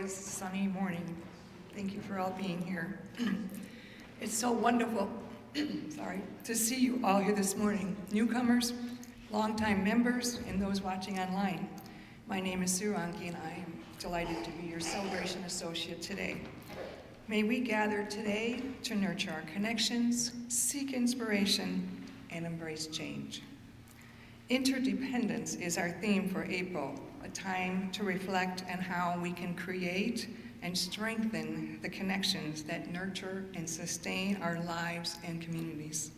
glorious sunny morning. Thank you for all being here. It's so wonderful, to see you all here this morning. Newcomers, longtime members, and those watching online. My name is Sue Anki, and I am delighted to be your celebration associate today. May we gather today to nurture our connections, seek inspiration, and embrace change. Interdependence is our theme for April, a time to reflect on how we can create and strengthen the connections that nurture and sustain our lives and communities.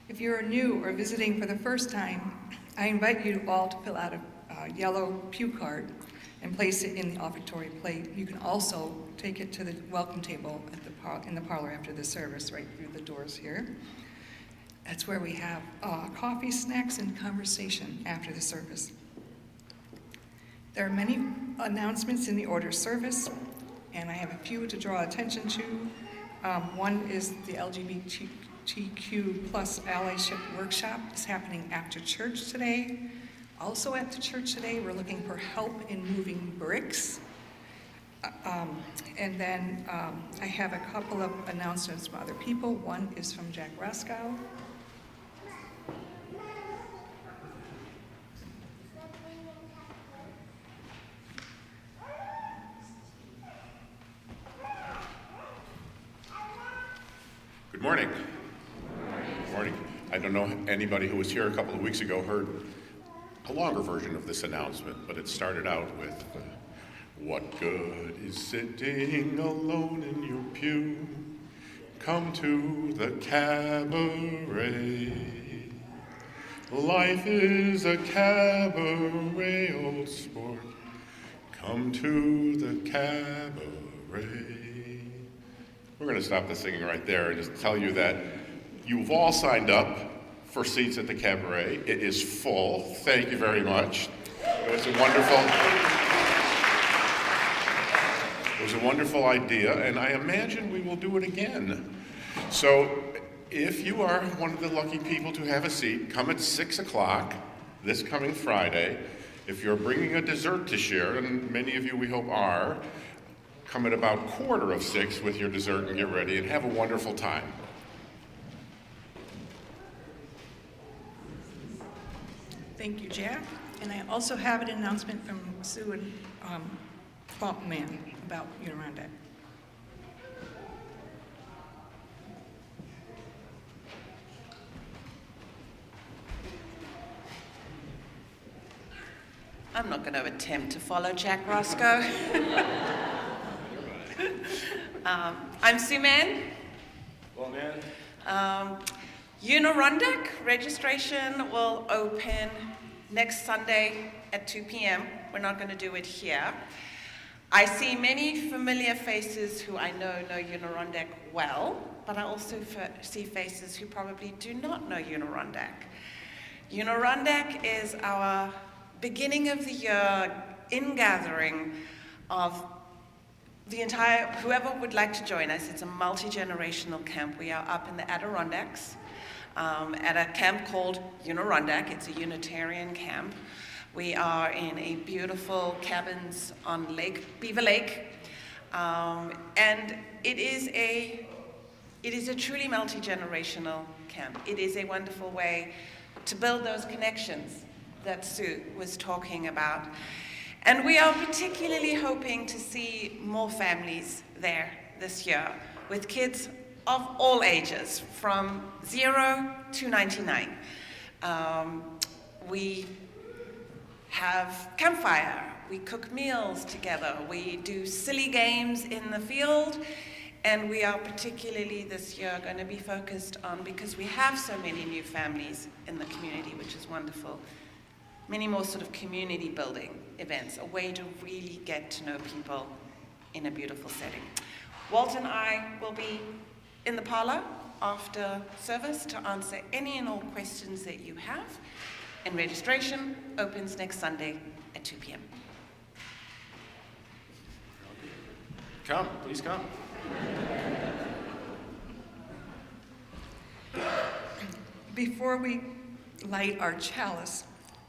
If you're new or visiting for the first time, I invite you all to fill out a yellow pew card and place it in the offertory plate. You can also take it to the welcome table at in the parlor after the service, right through the doors here. That's where we have coffee, snacks, and conversation after the service. There are many announcements in the order service, and I have a few to draw attention to. One is the LGBTQ plus allyship workshop is happening after church today. Also at the church today, we're looking for help in moving bricks. And then I have a couple of announcements from other people. One is from Jack Roscoe. Good morning. Good morning. I don't know anybody who was here a couple of weeks ago heard a longer version of this announcement, but it started out with, what good is sitting alone in your pew? Come to the cabaret. Life is a cabaret, old sport. Come to the cabaret. We're going to stop the singing right there and just tell you that you've all signed up for seats at the cabaret. It is full. Thank you very much. It was a wonderful idea, and I imagine we will do it again. So if you are one of the lucky people to have a seat, come at 6 o'clock this coming Friday. If you're bringing a dessert to share, and many of you we hope are, come at about 5:45 with your dessert and get ready and have a wonderful time. Thank you, Jack. And I also have an announcement from Sue and Fountain Man about Adirondack. I'm not going to attempt to follow Jack Roscoe. I'm Sue Mann. Well, man. Adirondack registration will open next Sunday at 2 p.m. We're not going to do it here. I see many familiar faces who I know Adirondack well, but I also see faces who probably do not know Adirondack. Adirondack is our beginning of the year in-gathering of the entire, whoever would like to join us. It's a multi-generational camp. We are up in the Adirondacks at a camp called Adirondack. It's a Unitarian camp. We are in a beautiful cabins on Beaver Lake. And it is a truly multi-generational camp. It is a wonderful way to build those connections that Sue was talking about. And we are particularly hoping to see more families there this year with kids of all ages, from 0 to 99. We have campfire, we cook meals together, we do silly games in the field, and we are particularly this year going to be focused on, because we have so many new families in the community, which is wonderful, many more sort of community building events, a way to really get to know people in a beautiful setting. Walt and I will be in the parlor after service to answer any and all questions that you have, and registration opens next Sunday at 2 p.m. Come, please come. Before we light our chalice,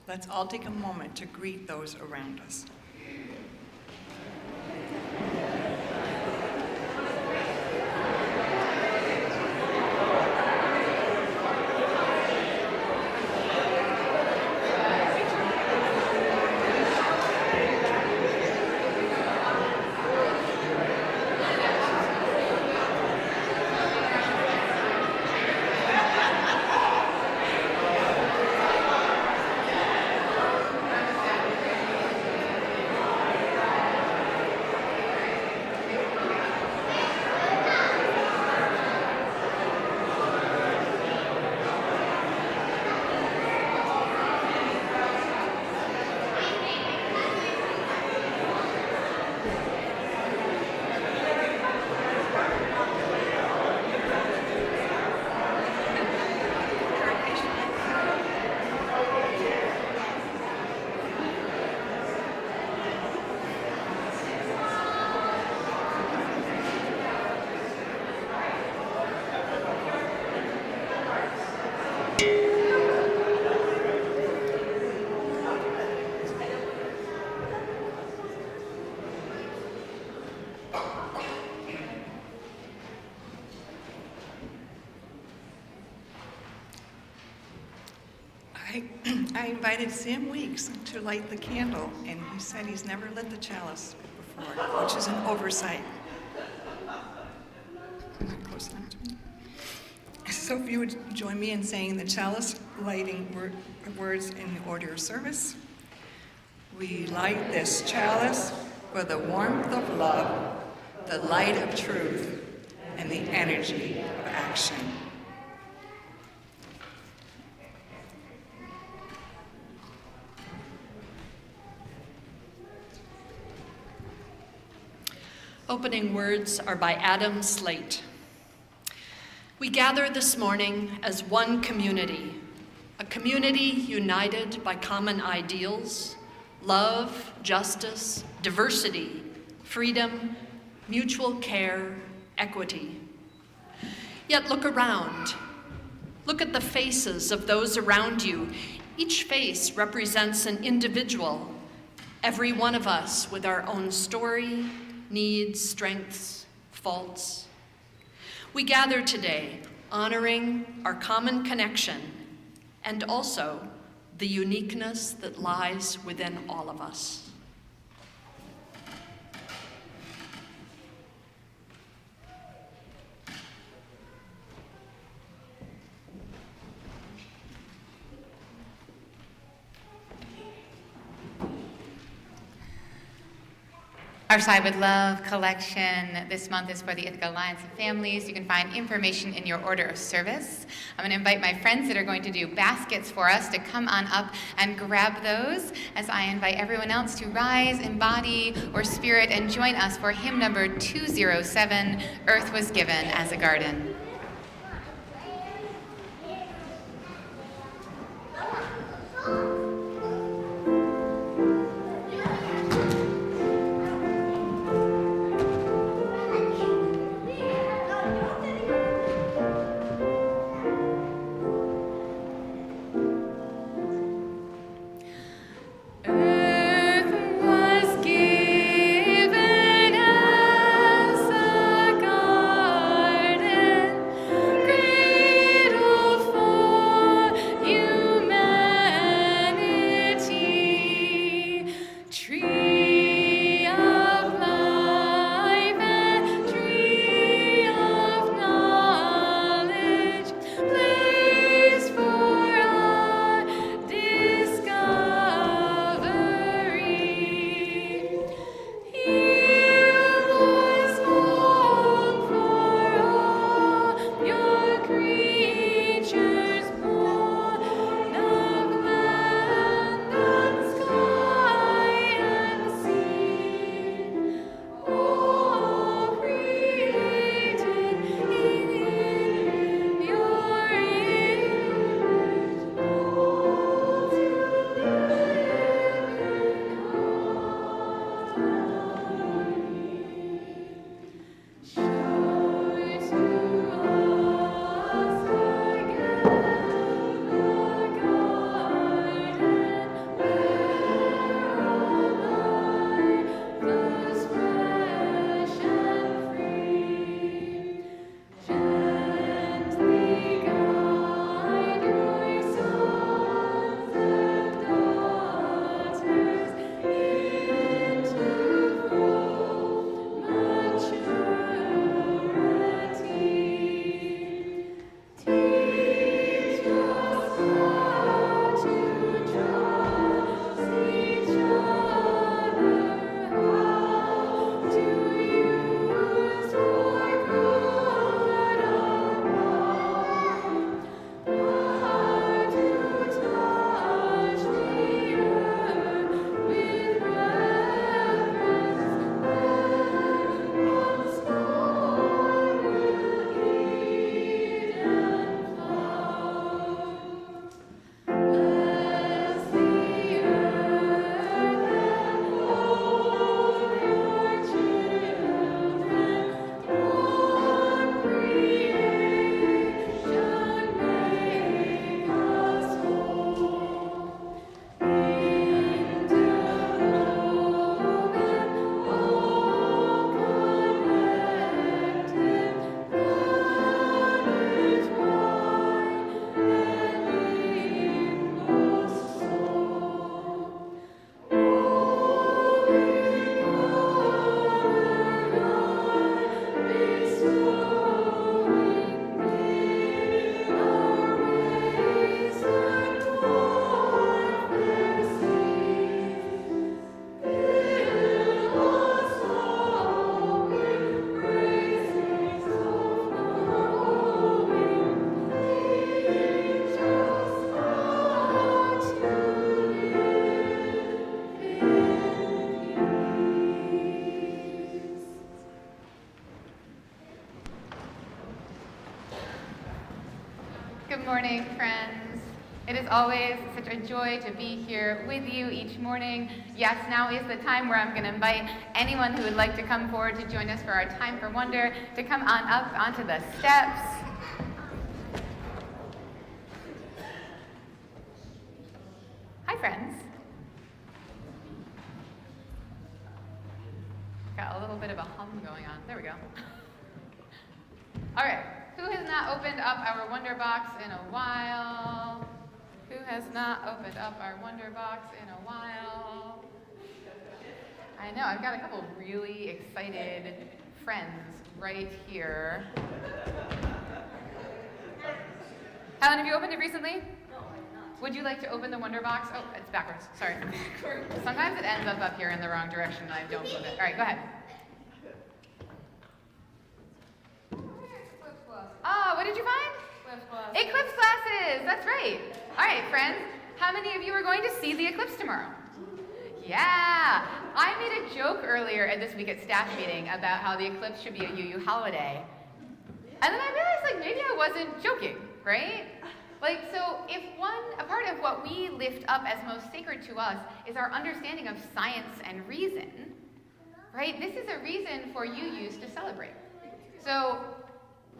let's all take a moment to greet those around us. I invited Sam Weeks to light the candle, and he said he's never lit the chalice before, which is an oversight. Not close enough to me. So if you would join me in saying the chalice lighting words in the order of service. We light this chalice for the warmth of love, the light of truth, and the energy of action. Opening words are by Adam Slate. We gather this morning as one community, a community united by common ideals, love, justice, diversity, freedom, mutual care, equity. Yet look around. Look at the faces of those around you. Each face represents an individual, every one of us with our own story, needs, strengths, faults. We gather today honoring our common connection and also the uniqueness that lies within all of us. Our Side with Love collection this month is for the Ithaca Alliance of Families. You can find information in your order of service. I'm going to invite my friends that are going to do baskets for us to come on up and grab those as I invite everyone else to rise in body or spirit and join us for hymn number 207, Earth Was Given as a Garden. Good morning, friends. It is always such a joy to be here with you each morning. Yes, now is the time where I'm going to invite anyone who would like to come forward to join us for our Time for Wonder to come on up onto the steps. Hi, friends. Got a little bit of a hum going on. There we go. All right. Who has not opened up our Wonder Box in a while? Who has not opened up our Wonder Box in a while? I know, I've got a couple of really excited friends right here. Helen, have you opened it recently? Would you like to open the Wonder Box? Oh, it's backwards. Sorry. Sometimes it ends up here in the wrong direction and I don't flip it. All right, go ahead. Oh, what did you find? Eclipse glasses. That's right. All right, friends. How many of you are going to see the eclipse tomorrow? Yeah. I made a joke earlier this week at staff meeting about how the eclipse should be a UU holiday. And then I realized, maybe I wasn't joking, right? So if a part of what we lift up as most sacred to us is our understanding of science and reason, right? This is a reason for UUs to celebrate. So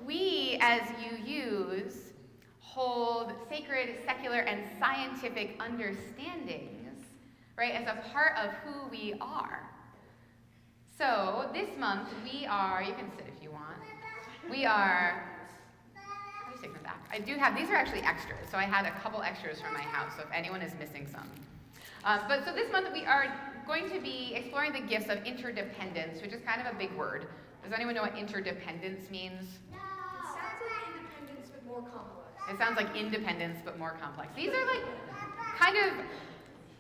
we as UUs hold sacred, secular, and scientific understandings, right, as a part of who we are. So this month we are, you can sit if you want, we are, I'll just take them back. These are actually extras, so I had a couple extras from my house, so if anyone is missing some. So this month we are going to be exploring the gifts of interdependence, which is kind of a big word. Does anyone know what interdependence means? More complex. It sounds like independence, but more complex. These are kind of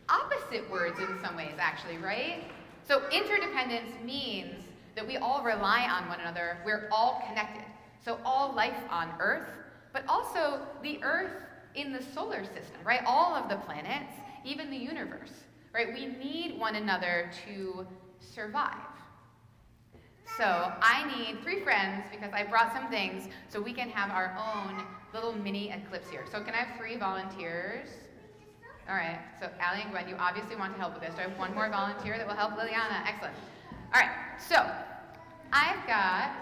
opposite words in some ways, actually, right? So interdependence means that we all rely on one another. We're all connected. So all life on Earth, but also the Earth in the solar system, right? All of the planets, even the universe, right? We need one another to survive. So I need 3 friends because I brought some things so we can have our own little mini eclipse here. So can I have 3 volunteers? All right, so Allie and Gwen, you obviously want to help with this. Do I have one more volunteer that will help Liliana? Excellent. All right, so I've got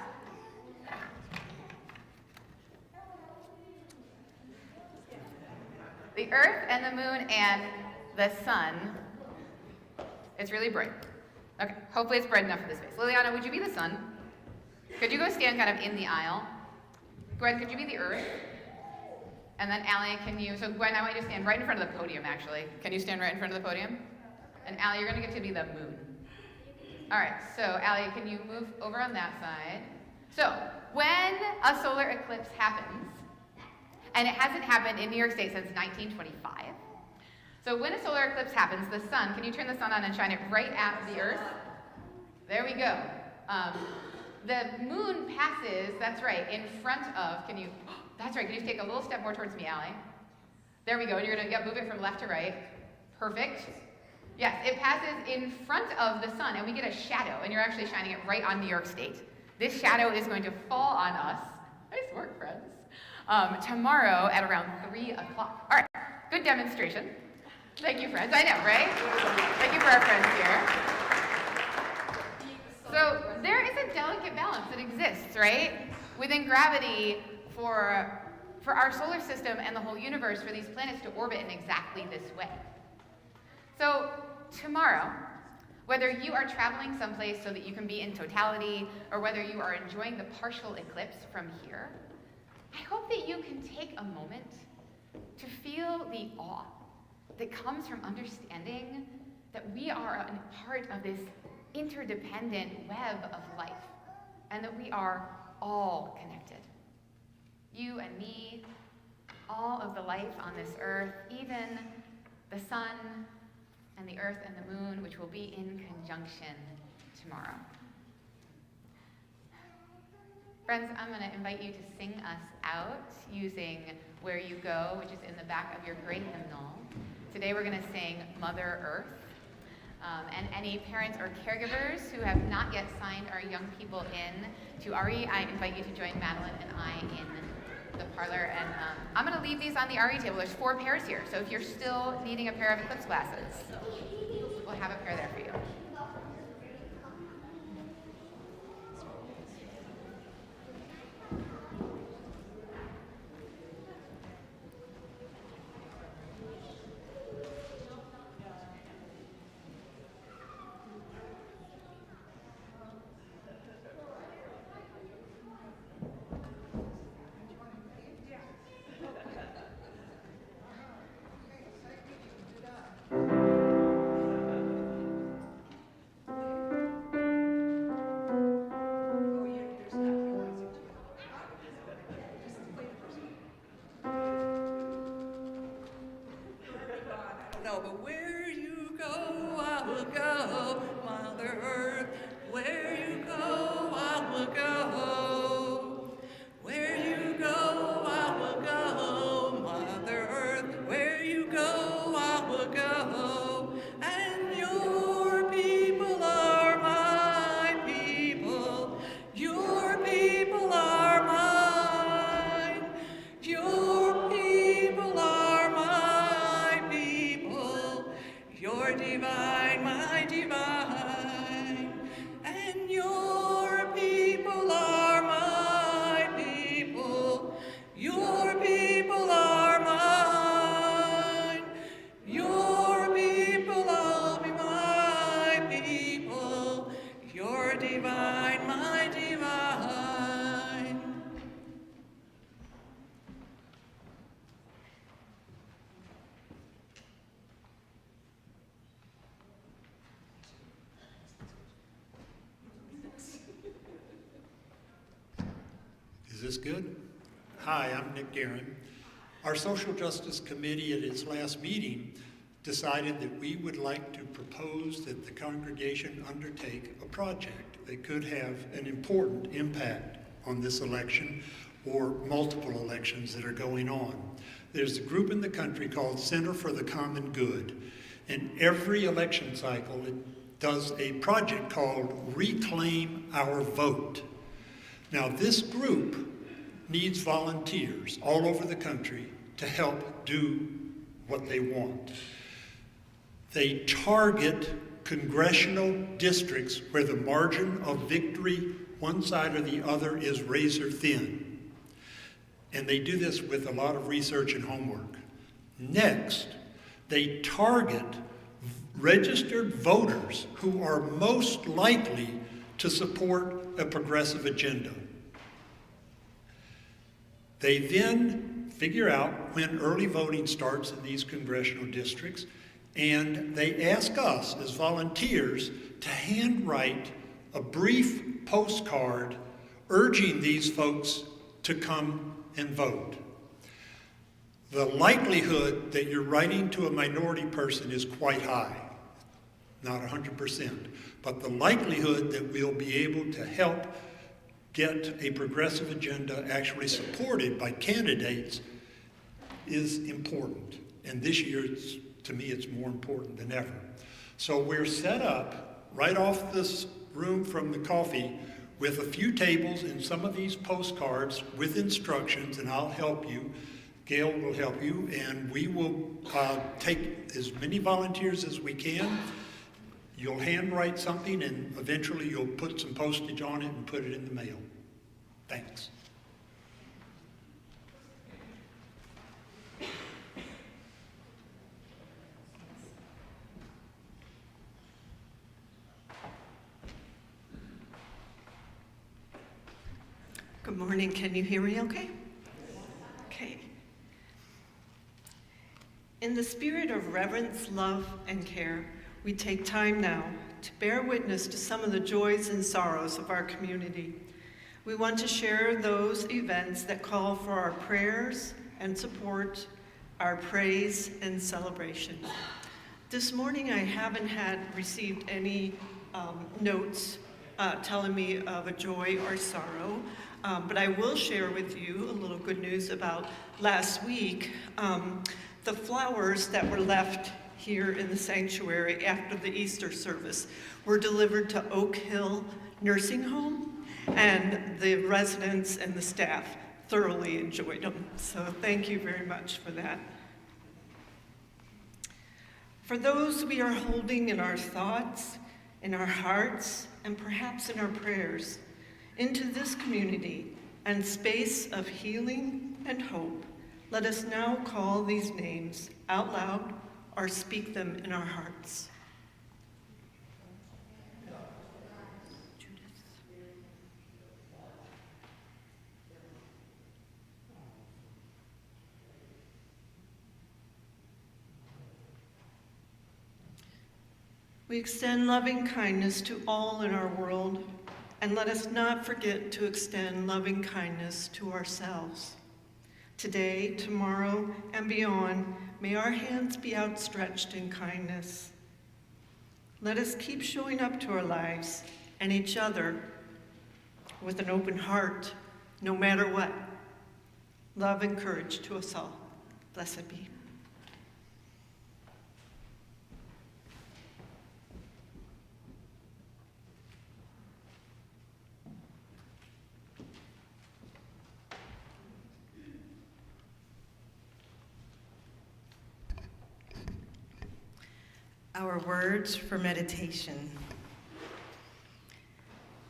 the Earth and the Moon and the Sun. It's really bright. Okay, hopefully it's bright enough for this space. Liliana, would you be the sun? Could you go stand kind of in the aisle? Gwen, could you be the earth? And then Allie, so Gwen, I want you to stand right in front of the podium, actually. Can you stand right in front of the podium? And Allie, you're gonna get to be the moon. All right, so Allie, can you move over on that side? So, when a solar eclipse happens, and it hasn't happened in New York State since 1925, so when a solar eclipse happens, the sun, can you turn the sun on and shine it right at the Earth? There we go. The moon passes, that's right, in front of, that's right, can you take a little step more towards me, Allie? There we go, and you're gonna move it from left to right. Perfect. Yes, it passes in front of the sun, and we get a shadow, and you're actually shining it right on New York State. This shadow is going to fall on us. Nice work, friends. Tomorrow at around 3 o'clock. All right, good demonstration. Thank you, friends. I know, right? Thank you for our friends here. So there is a delicate balance that exists, right? Within gravity for our solar system and the whole universe, for these planets to orbit in exactly this way. So tomorrow, whether you are traveling someplace so that you can be in totality, or whether you are enjoying the partial eclipse from here, I hope that you can take a moment to feel the awe that comes from understanding that we are a part of this interdependent web of life, and that we are all connected. You and me, all of the life on this earth, even the sun and the earth and the moon, which will be in conjunction tomorrow. Friends, I'm going to invite you to sing us out using Where You Go, which is in the back of your great hymnal. Today we're going to sing Mother Earth. And any parents or caregivers who have not yet signed our young people in to RE, I invite you to join Madeline and I in the parlor, and I'm going to leave these on the RE table. There's 4 pairs here, so if you're still needing a pair of Eclipse glasses, we'll have a pair there for you. No, but where you go, I will go, Mother Earth. Where you go, I will go. Where you go, I will go, Mother Earth. Where you go, I will go. And your people are my people. Your people are mine. Your people are my people. You're divine, my divine. And your people are my people. Your people are mine. Your people will be my people. You're divine, my divine. Is this good? Hi, I'm Nick Guerin. Our Social Justice Committee at its last meeting decided that we would like to propose that the congregation undertake a project that could have an important impact on this election or multiple elections that are going on. There's a group in the country called Center for the Common Good, and every election cycle it does a project called Reclaim Our Vote. Now, this group needs volunteers all over the country to help do what they want. They target congressional districts where the margin of victory, one side or the other, is razor thin. And they do this with a lot of research and homework. Next, they target registered voters who are most likely to support a progressive agenda. They then figure out when early voting starts in these congressional districts, and they ask us as volunteers to handwrite a brief postcard urging these folks to come and vote. The likelihood that you're writing to a minority person is quite high, not 100%, but the likelihood that we'll be able to help get a progressive agenda actually supported by candidates is important. And this year, to me, it's more important than ever. So we're set up right off this room from the coffee with a few tables and some of these postcards with instructions, and I'll help you. Gail will help you, and we will take as many volunteers as we can. You'll handwrite something, and eventually you'll put some postage on it and put it in the mail. Thanks. Good morning. Can you hear me okay? Okay. In the spirit of reverence, love, and care, we take time now to bear witness to some of the joys and sorrows of our community. We want to share those events that call for our prayers and support, our praise and celebration. This morning I haven't received any notes telling me of a joy or sorrow, but I will share with you a little good news about last week. The flowers that were left here in the sanctuary after the Easter service were delivered to Oak Hill Nursing Home, and the residents and the staff thoroughly enjoyed them. So thank you very much for that. For those we are holding in our thoughts, in our hearts, and perhaps in our prayers, into this community and space of healing and hope, let us now call these names out loud or speak them in our hearts. We extend loving kindness to all in our world, and let us not forget to extend loving kindness to ourselves. Today, tomorrow, and beyond, may our hands be outstretched in kindness. Let us keep showing up to our lives and each other with an open heart, no matter what. Love and courage to us all. Blessed be. Our words for meditation.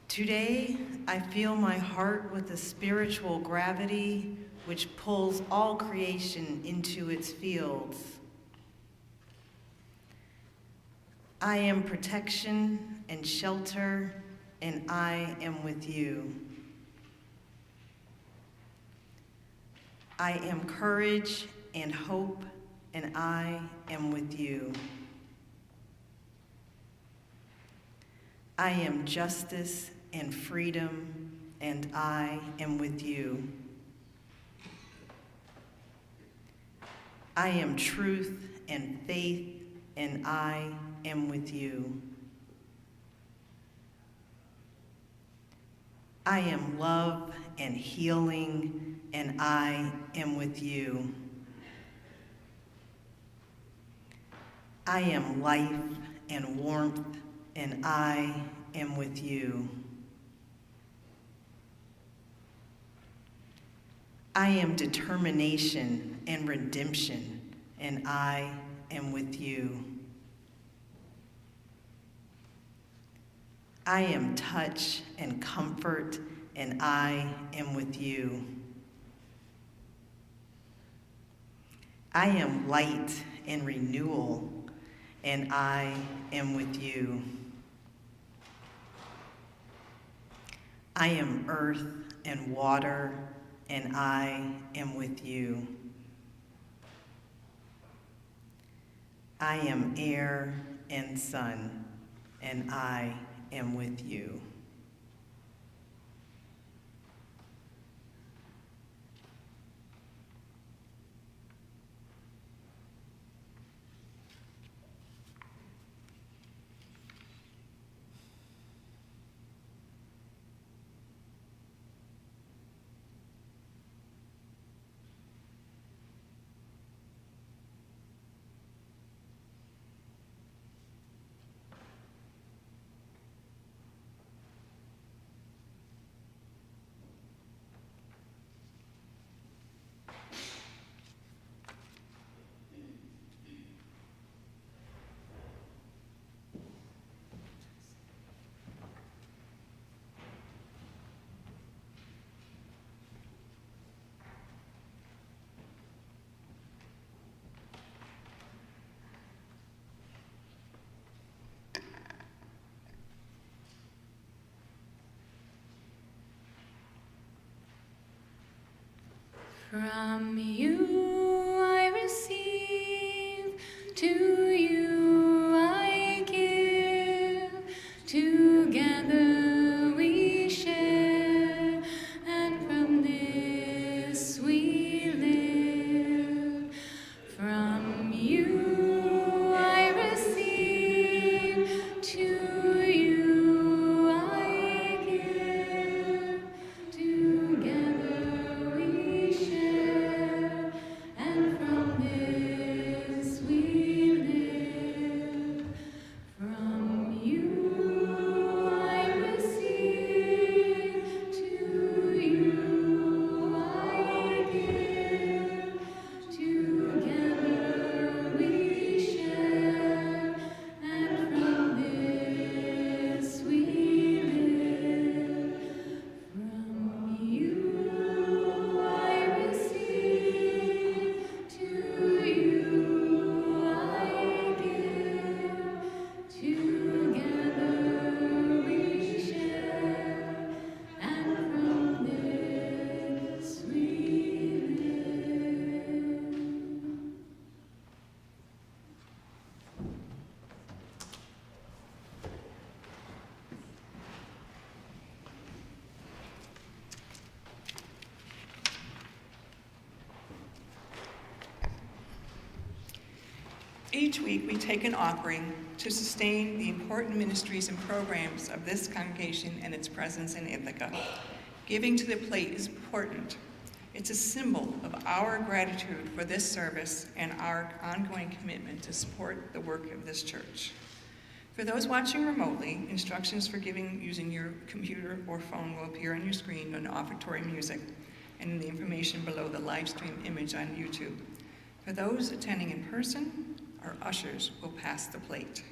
Today, I feel my heart with a spiritual gravity which pulls all creation into its fields. I am protection and shelter, and I am with you. I am courage and hope, and I am with you. I am justice and freedom, and I am with you. I am truth and faith, and I am with you. I am love and healing, and I am with you. I am life and warmth, and I am with you. I am determination and redemption, and I am with you. I am touch and comfort, and I am with you. I am light and renewal, and I am with you. I am earth and water, and I am with you. I am air and sun, and I am with you. From you I receive, to you I give, together we share, and from this we live. From you I receive, to you I give, together we share, Each week, we take an offering to sustain the important ministries and programs of this congregation and its presence in Ithaca. Giving to the plate is important. It's a symbol of our gratitude for this service and our ongoing commitment to support the work of this church. For those watching remotely, instructions for giving using your computer or phone will appear on your screen on offertory music and in the information below the live stream image on YouTube. For those attending in person, our ushers will pass the plate.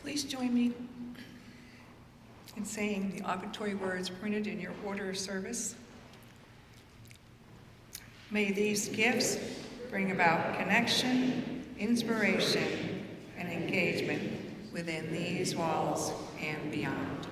Please join me in saying the offertory words printed in your order of service. May these gifts bring about connection, inspiration, and engagement within these walls and beyond.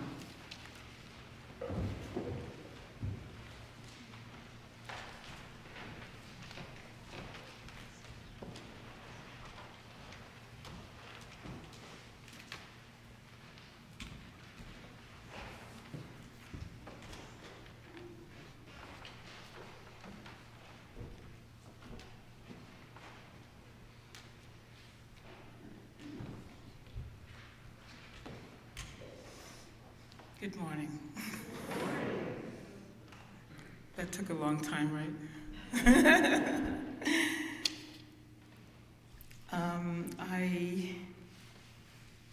Good morning. That took a long time, right?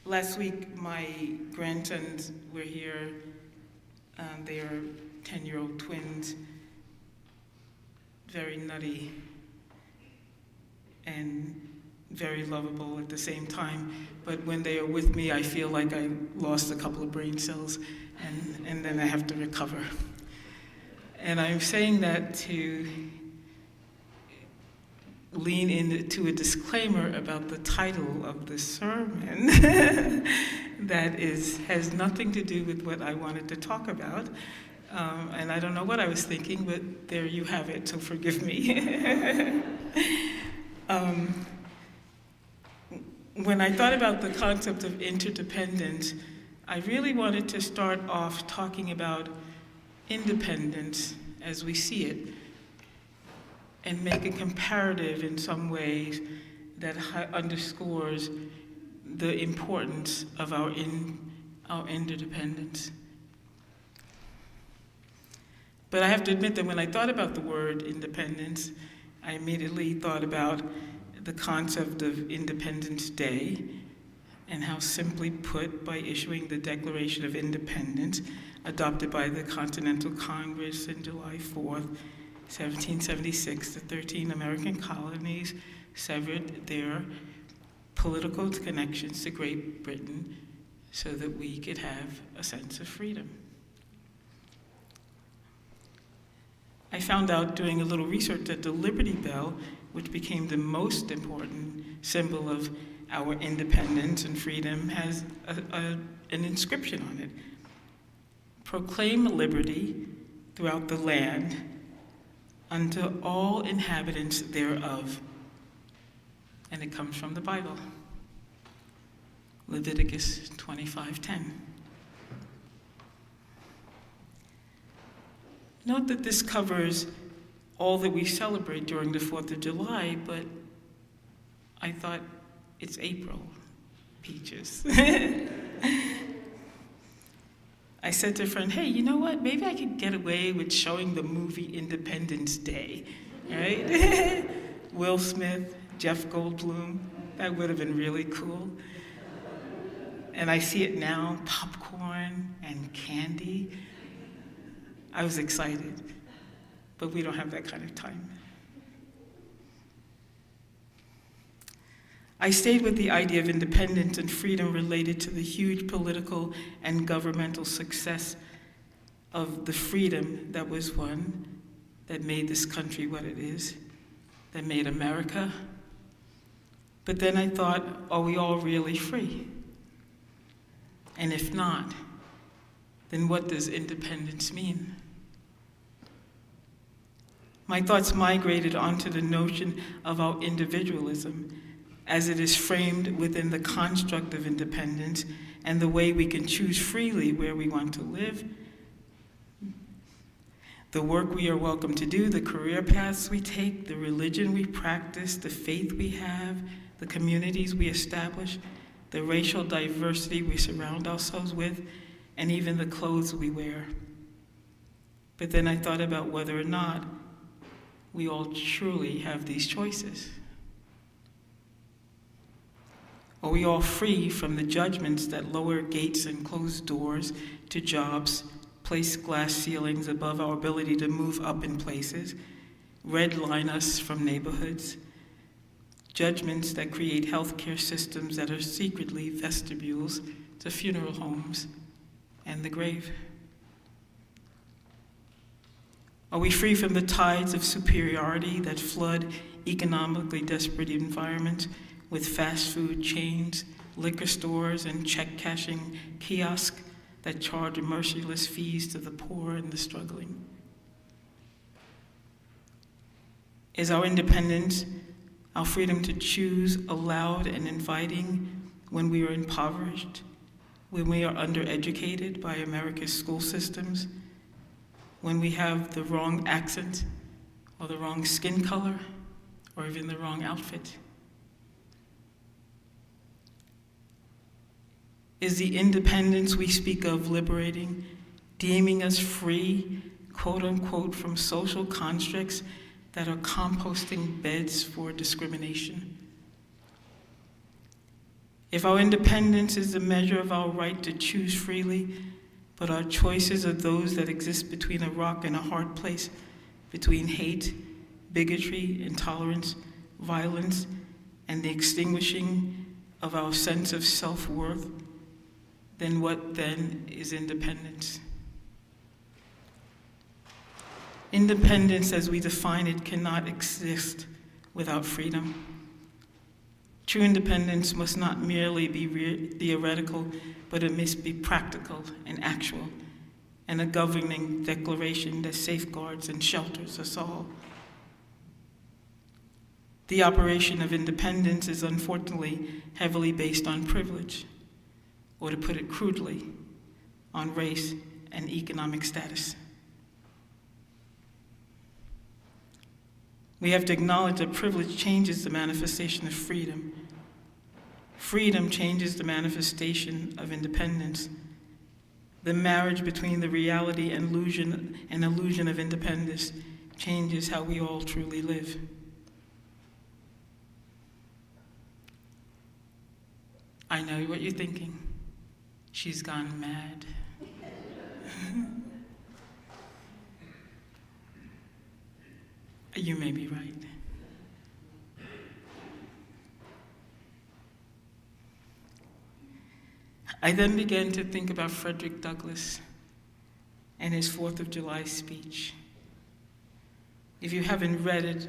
Last week, my grandsons were here. They are 10-year-old twins, very nutty and very lovable at the same time. But when they are with me, I feel like I lost a couple of brain cells, and then I have to recover. And I'm saying that to lean into a disclaimer about the title of the sermon that has nothing to do with what I wanted to talk about. And I don't know what I was thinking, but there you have it, so forgive me. When I thought about the concept of interdependence, I really wanted to start off talking about independence as we see it, and make a comparative in some ways that underscores the importance of our interdependence. But I have to admit that when I thought about the word independence, I immediately thought about the concept of Independence Day, and how simply put, by issuing the Declaration of Independence, adopted by the Continental Congress on July 4th, 1776, the 13 American colonies severed their political connections to Great Britain so that we could have a sense of freedom. I found out doing a little research that the Liberty Bell, which became the most important symbol of our independence and freedom, has an inscription on it. Proclaim liberty throughout the land unto all inhabitants thereof. And it comes from the Bible, Leviticus 25:10. Note that this covers all that we celebrate during the 4th of July, but I thought it's April, peaches. I said to a friend, hey, you know what? Maybe I could get away with showing the movie Independence Day, right? Will Smith, Jeff Goldblum, that would have been really cool. And I see it now, popcorn and candy. I was excited, but we don't have that kind of time. I stayed with the idea of independence and freedom related to the huge political and governmental success of the freedom that was won, that made this country what it is, that made America. But then I thought, are we all really free? And if not, then what does independence mean? My thoughts migrated onto the notion of our individualism, as it is framed within the construct of independence and the way we can choose freely where we want to live, the work we are welcome to do, the career paths we take, the religion we practice, the faith we have, the communities we establish, the racial diversity we surround ourselves with, and even the clothes we wear. But then I thought about whether or not we all truly have these choices. Are we all free from the judgments that lower gates and close doors to jobs, place glass ceilings above our ability to move up in places, redline us from neighborhoods, judgments that create healthcare systems that are secretly vestibules to funeral homes and the grave? Are we free from the tides of superiority that flood economically desperate environments with fast food chains, liquor stores, and check-cashing kiosks that charge merciless fees to the poor and the struggling? Is our independence, our freedom to choose, allowed and inviting when we are impoverished, when we are undereducated by America's school systems, when we have the wrong accent or the wrong skin color or even the wrong outfit? Is the independence we speak of liberating, deeming us free, quote unquote, from social constructs that are composting beds for discrimination? If our independence is the measure of our right to choose freely, but our choices are those that exist between a rock and a hard place, between hate, bigotry, intolerance, violence, and the extinguishing of our sense of self-worth, then what then is independence? Independence, as we define it, cannot exist without freedom. True independence must not merely be theoretical, but it must be practical and actual, and a governing declaration that safeguards and shelters us all. The operation of independence is unfortunately heavily based on privilege, or to put it crudely, on race and economic status. We have to acknowledge that privilege changes the manifestation of freedom. Freedom changes the manifestation of independence. The marriage between the reality and illusion of independence changes how we all truly live. I know what you're thinking. She's gone mad. You may be right. I then began to think about Frederick Douglass and his 4th of July speech. If you haven't read it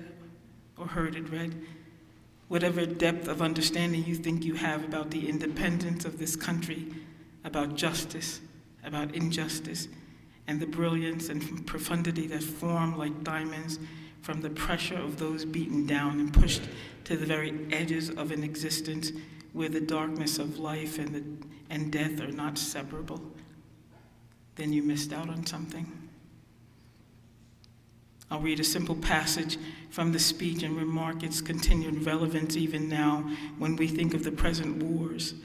or heard it read, whatever depth of understanding you think you have about the independence of this country, about justice, about injustice, and the brilliance and profundity that form like diamonds from the pressure of those beaten down and pushed to the very edges of an existence where the darkness of life and death are not separable, then you missed out on something. I'll read a simple passage from the speech and remark its continued relevance even now when we think of the present wars,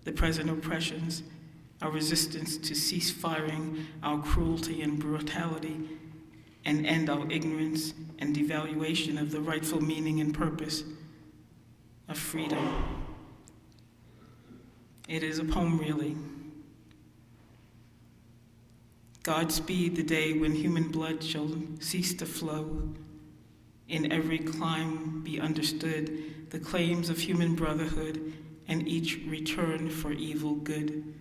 the present oppressions, our resistance to cease firing, our cruelty and brutality, and end our ignorance and devaluation of the rightful meaning and purpose of freedom. It is a poem, really. Godspeed the day when human blood shall cease to flow. In every clime be understood the claims of human brotherhood, and each return for evil good.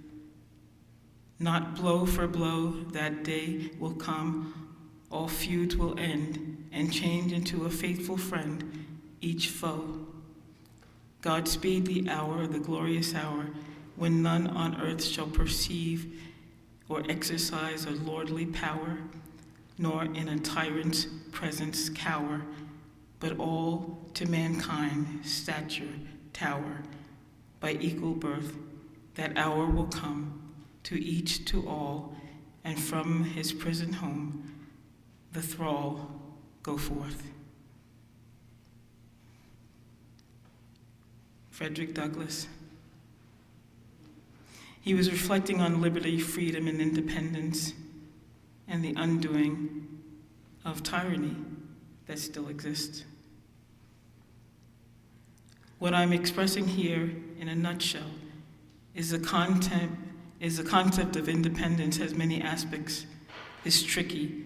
Not blow for blow, that day will come, all feuds will end, and change into a faithful friend each foe. Godspeed the hour, the glorious hour, when none on earth shall perceive or exercise a lordly power, nor in a tyrant's presence cower, but all to mankind stature tower. By equal birth, that hour will come, to each to all, and from his prison home, the thrall go forth. Frederick Douglass. He was reflecting on liberty, freedom, and independence, and the undoing of tyranny that still exists. What I'm expressing here in a nutshell is the concept of independence has many aspects, is tricky,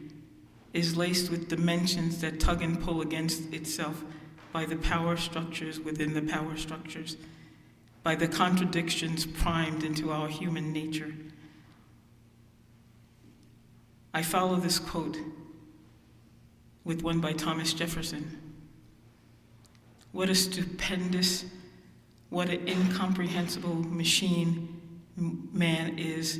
is laced with dimensions that tug and pull against itself by the power structures within the power structures, by the contradictions primed into our human nature. I follow this quote with one by Thomas Jefferson. What a stupendous, what an incomprehensible machine man is,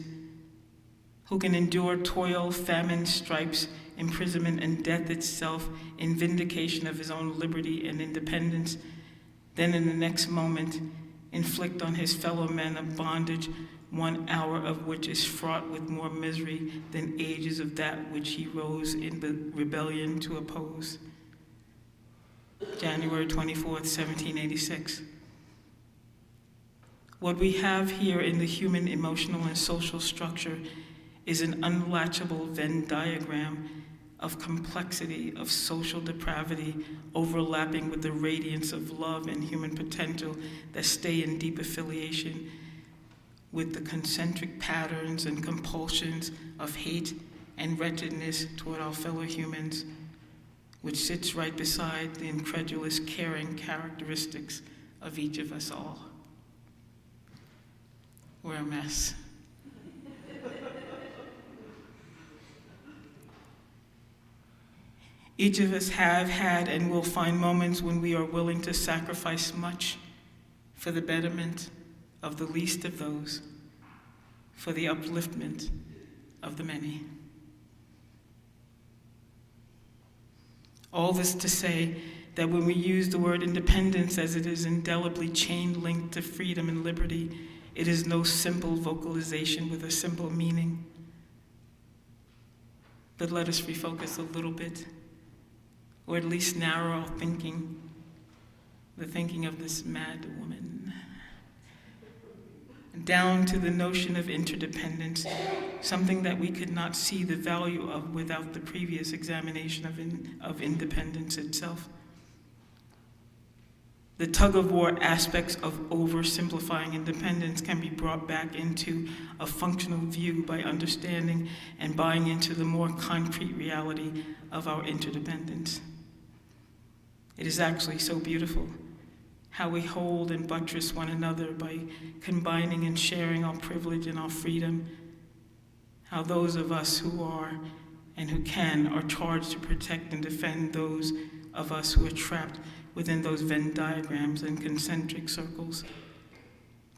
who can endure toil, famine, stripes, imprisonment, and death itself in vindication of his own liberty and independence, then in the next moment inflict on his fellow men a bondage 1 hour of which is fraught with more misery than ages of that which he rose in the rebellion to oppose. January 24th, 1786. What we have here in the human emotional and social structure is an unlatchable Venn diagram of complexity, of social depravity, overlapping with the radiance of love and human potential that stay in deep affiliation with the concentric patterns and compulsions of hate and wretchedness toward our fellow humans, which sits right beside the incredulous, caring characteristics of each of us all. We're a mess. Each of us have had and will find moments when we are willing to sacrifice much for the betterment of the least of those, for the upliftment of the many. All this to say that when we use the word independence as it is indelibly chain-linked to freedom and liberty, it is no simple vocalization with a simple meaning. But let us refocus a little bit, or at least narrow our thinking, the thinking of this mad woman, down to the notion of interdependence, something that we could not see the value of without the previous examination of independence itself. The tug-of-war aspects of oversimplifying independence can be brought back into a functional view by understanding and buying into the more concrete reality of our interdependence. It is actually so beautiful how we hold and buttress one another by combining and sharing our privilege and our freedom, how those of us who are and who can are charged to protect and defend those of us who are trapped within those Venn diagrams and concentric circles,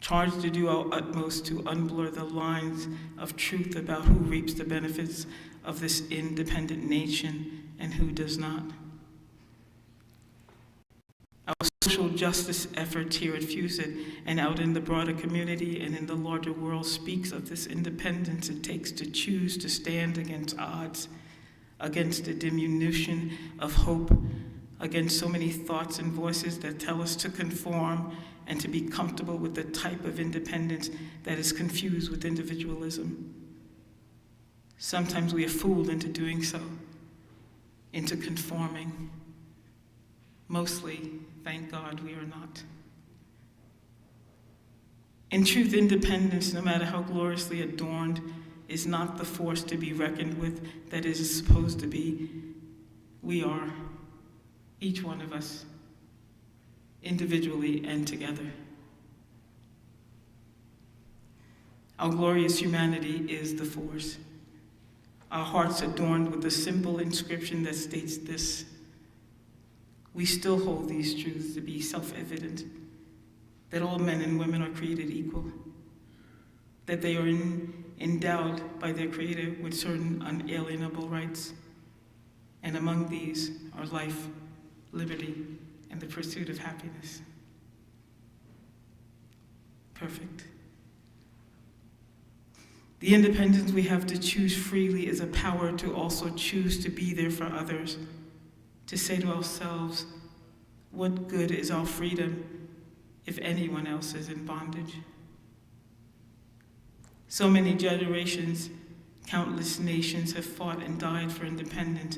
charged to do our utmost to unblur the lines of truth about who reaps the benefits of this independent nation and who does not. Our social justice efforts here at FUSIT and out in the broader community and in the larger world speaks of this independence it takes to choose to stand against odds, against the diminution of hope, against so many thoughts and voices that tell us to conform and to be comfortable with the type of independence that is confused with individualism. Sometimes we are fooled into doing so, into conforming. Mostly, thank God, we are not. In truth, independence, no matter how gloriously adorned, is not the force to be reckoned with that it is supposed to be. We are, each one of us, individually and together. Our glorious humanity is the force. Our hearts adorned with a simple inscription that states this: we still hold these truths to be self-evident, that all men and women are created equal, that they are endowed by their Creator with certain unalienable rights, and among these are life, liberty, and the pursuit of happiness. Perfect. The independence we have to choose freely is a power to also choose to be there for others, to say to ourselves, what good is our freedom if anyone else is in bondage? So many generations, countless nations have fought and died for independence.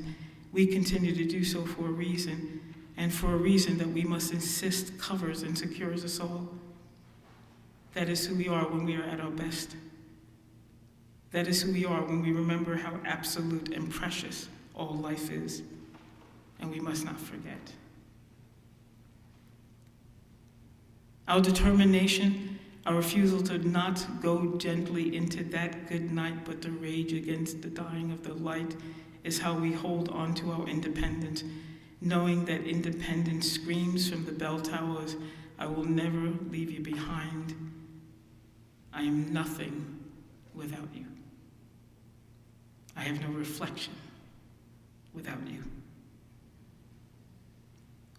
We continue to do so for a reason, and for a reason that we must insist covers and secures us all. That is who we are when we are at our best. That is who we are when we remember how absolute and precious all life is. And we must not forget. Our determination, our refusal to not go gently into that good night, but to rage against the dying of the light, is how we hold on to our independence, knowing that independence screams from the bell towers, I will never leave you behind. I am nothing without you. I have no reflection without you.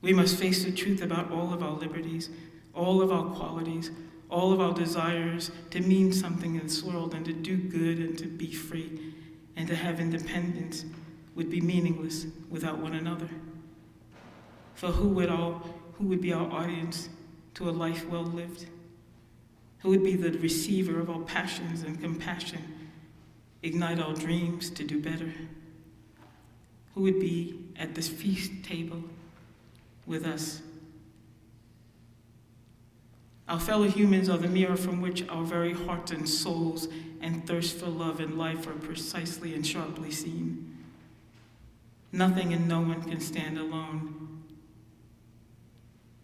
We must face the truth about all of our liberties, all of our qualities, all of our desires to mean something in this world and to do good and to be free and to have independence would be meaningless without one another. For who would be our audience to a life well lived? Who would be the receiver of our passions and compassion, ignite our dreams to do better? Who would be at this feast table with us? Our fellow humans are the mirror from which our very hearts and souls and thirst for love and life are precisely and sharply seen. Nothing and no one can stand alone.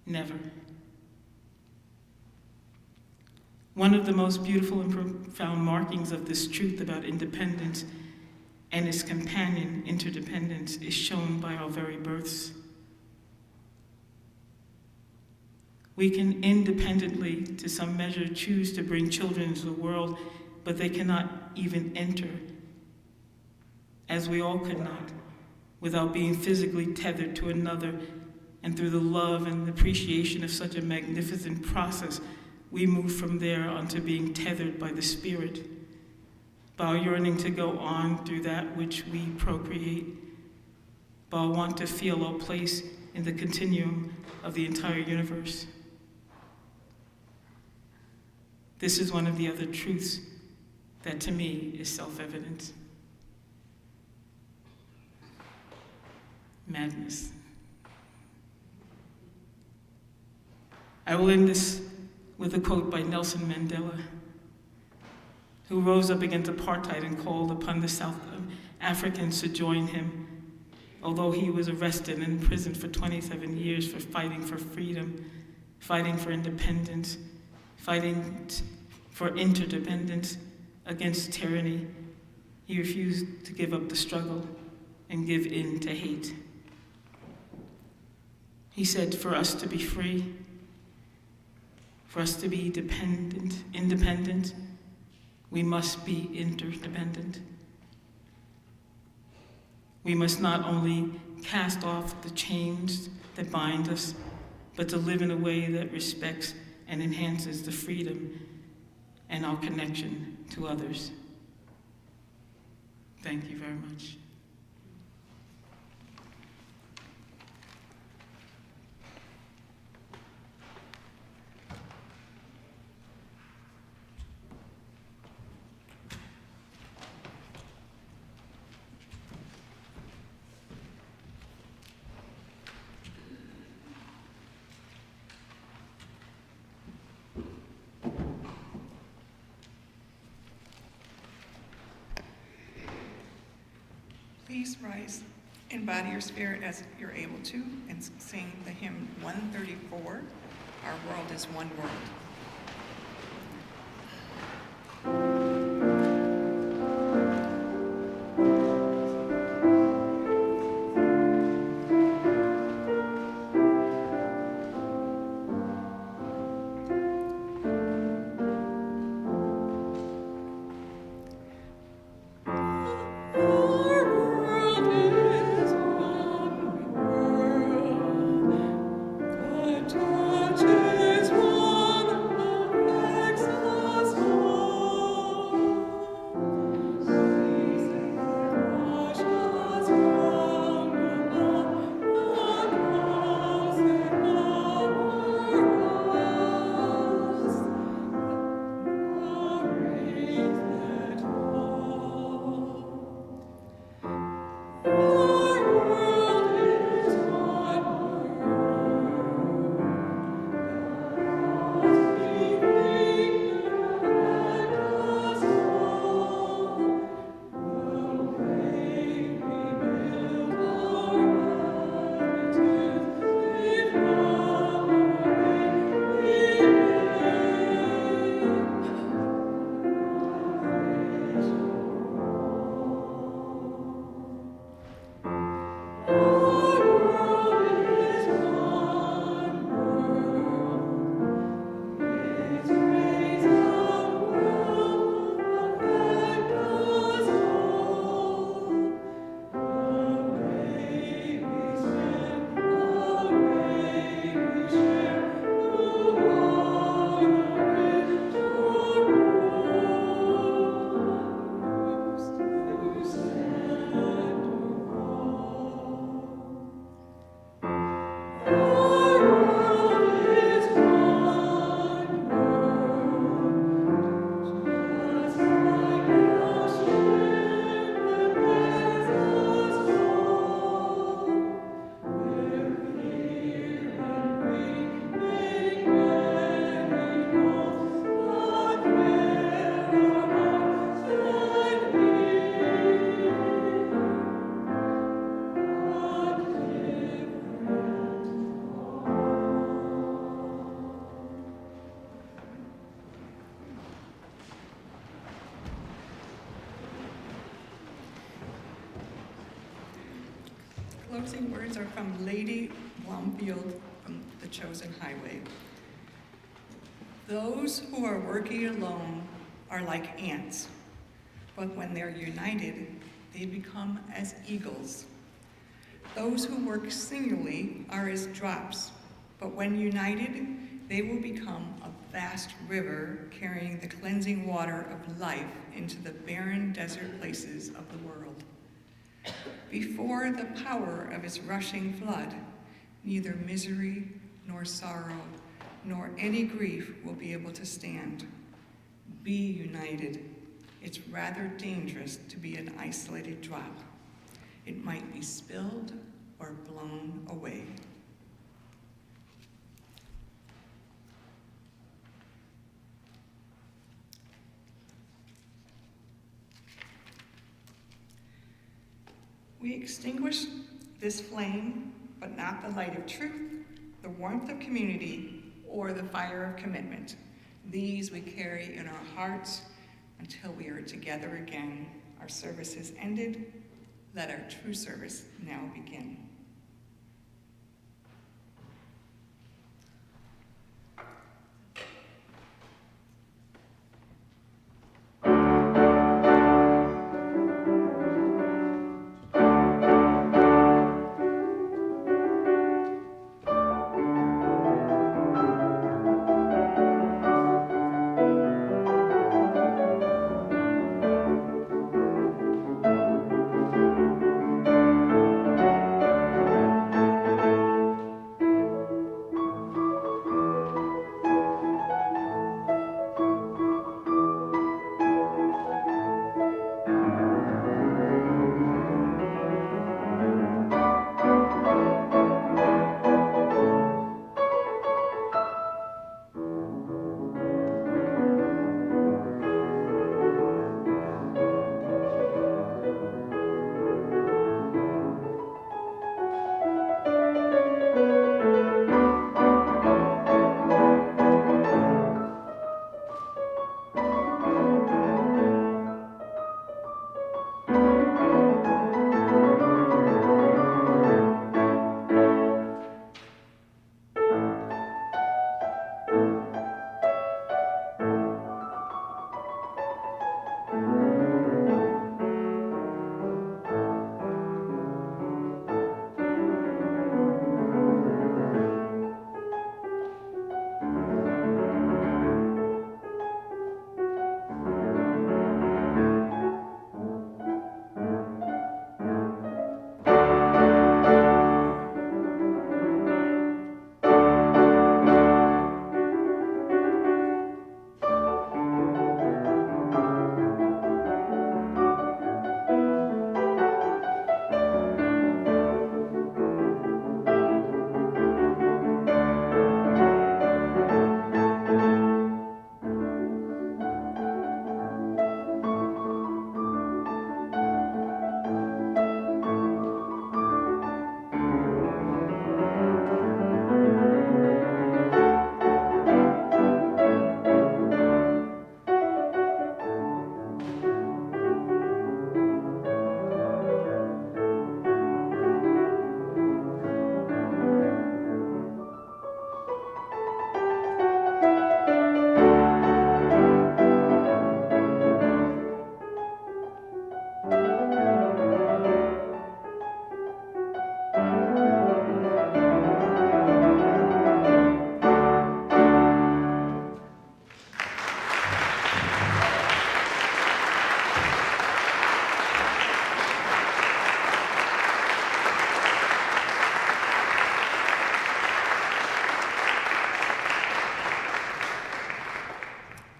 Never. One of the most beautiful and profound markings of this truth about independence and its companion, interdependence, is shown by our very births. We can independently, to some measure, choose to bring children into the world, but they cannot even enter, as we all could not, without being physically tethered to another. And through the love and appreciation of such a magnificent process, we move from there onto being tethered by the Spirit, by our yearning to go on through that which we procreate, by our want to feel our place in the continuum of the entire universe. This is one of the other truths that to me is self-evident. Madness. I will end this with a quote by Nelson Mandela, who rose up against apartheid and called upon the South Africans to join him, although he was arrested and imprisoned for 27 years for fighting for freedom, fighting for independence, fighting for interdependence against tyranny. He refused to give up the struggle and give in to hate. He said, for us to be free, for us to be independent, we must be interdependent. We must not only cast off the chains that bind us, but to live in a way that respects and enhances the freedom and our connection to others. Thank you very much. Please rise and body your spirit as you're able to and sing the hymn 134, Our World is One World. Touches one closing words are from Lady Blomfield from The Chosen Highway. Those who are working alone are like ants, but when they're united, they become as eagles. Those who work singularly are as drops, but when united, they will become a vast river carrying the cleansing water of life into the barren desert places of the world. Before the power of its rushing flood, neither misery nor sorrow nor any grief will be able to stand. Be united. It's rather dangerous to be an isolated drop. It might be spilled or blown away. We extinguish this flame, but not the light of truth, the warmth of community, or the fire of commitment. These we carry in our hearts until we are together again. Our service is ended. Let our true service now begin.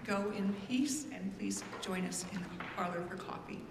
Go in peace, and please join us in the parlor for coffee.